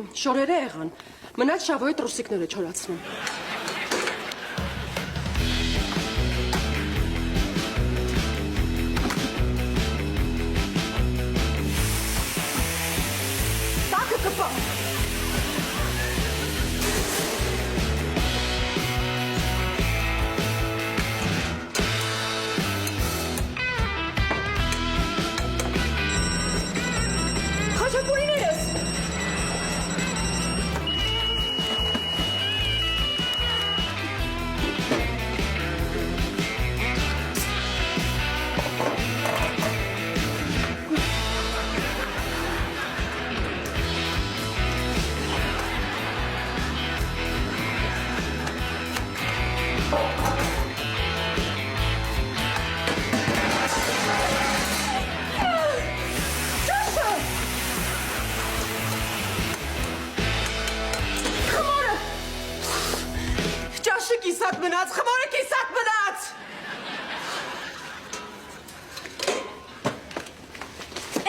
Շորերը եղան, մնաց շավոյի տրուսիկները չորացնում։ Տակը կպա։ Խաչապուրիներս։ Կիսատ մնաց, խմորը կիսատ մնաց։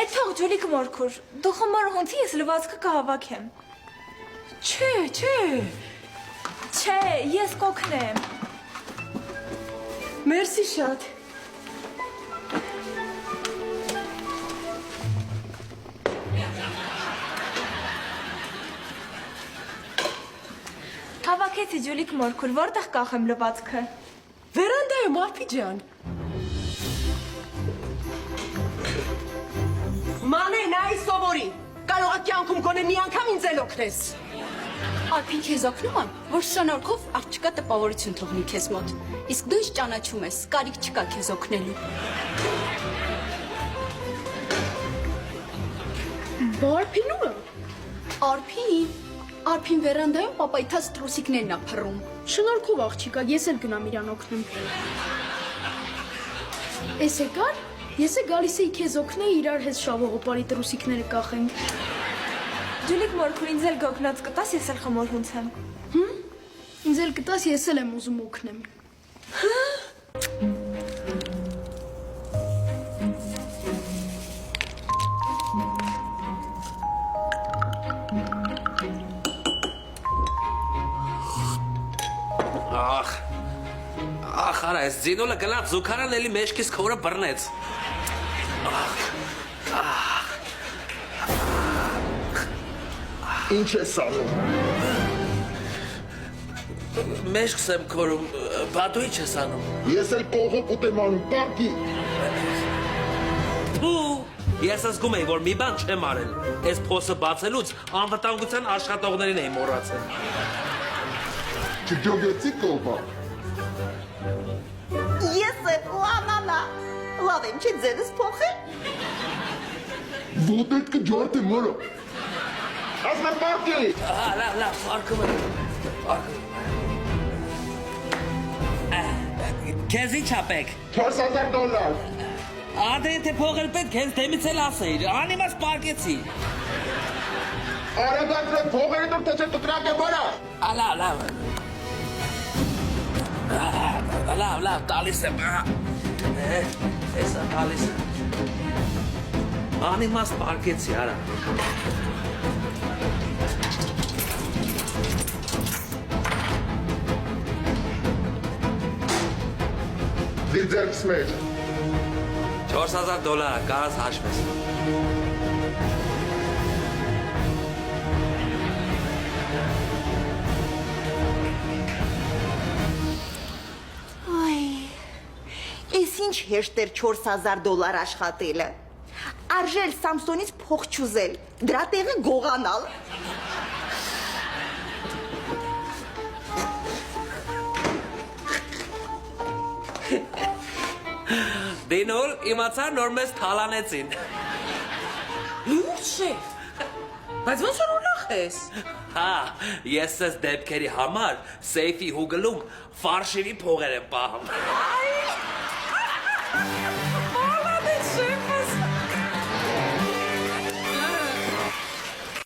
Այդ թող ջոլիկ մորքուր, դու խմորը հոնցի ես լվացքը կհավաքեմ։ Չէ, ես կօգնեմ։ Մերսի շատ։ Հավաքեցի ջոլիկ մորքուր, որտեղ կախեմ լվացքը։ Վերանդայում, Արփի ջան։ Մանե, նայ սովորի։ Կարող է կյանքում գոնե մի անգամ ինձ էլ օգնես։ Արփին քեզ օգնում եմ, որ շնորհքով աղջկա տպավորություն թողնի քեզ մոտ։ Իսկ դու ինձ ճանաչում ես, կարիք չկա քեզ օգնելու։ Բարփին ո՞ւր է։ Արփին վերանդայում պապայթած տրուսիկներն ա փռում։ Շնորհքով աղջիկա, ես էլ գնամ իրան օգնեմ։ Էս եկար, ես է գալիս էի քեզ օգնել իրար հետ շավողոպարի տրուսիկները կախենք։ Ջոլիկ մորքուր, ինձ էլ գոգնած կտաս, ես էլ խմոր հունցեմ։ Ինձ էլ կտաս, ես էլ եմ ուզում օգնեմ։ Ախ, արա, այս ձինոլը գնաց զուքարան էլի մեջքիս քորը բռնեց։ Ինչ ես անում։ Մեջքս եմ քորում, բա դու ինչ ես անում։ Ես էլ կողոպ ուտեմ անում, պարկի։ Ես զգում էի, որ մի բան չեմ արել։ Այս փոսը բացելուց անվտանգության աշխատողներին էի մոռացել։ Չջոգեցի կողբա։ Ես եմ ու անանա, լավ եմ չի ձերս փոխել։ Ոտետ կջարդեմ մորը։ Ասմ եմ պարկի։ Լավ, արկում եմ։ Քեզ ինչ ապեք։ $4000։ Ադե եթե փողել պետք, հենց դեմից էլ ասեիր, անիմաց պարկեցի։ Արագացրեմ փողերը դուր թե չէ տտրակ է մորա։ Լավ, տալիս եմ։ Էսա տալիս եմ։ Անիմաց պարկեցի, արա։ Դիր ձերքս մեջ։ $4000 կարաս հաշվես։ Ես ինչ հեշտ էր $4000 աշխատելը։ Արժել Սամսոնից փող չուզել, դրա տեղը գողանալ։ Դինոր, իմացա նոր մեզ թալանեցին։ Լուրջ է։ Բայց ոնց որ ուրախ ես։ Հա, ես ես դեպքերի համար սեյֆի հուգլում ֆարշիրի փողեր եմ պահում։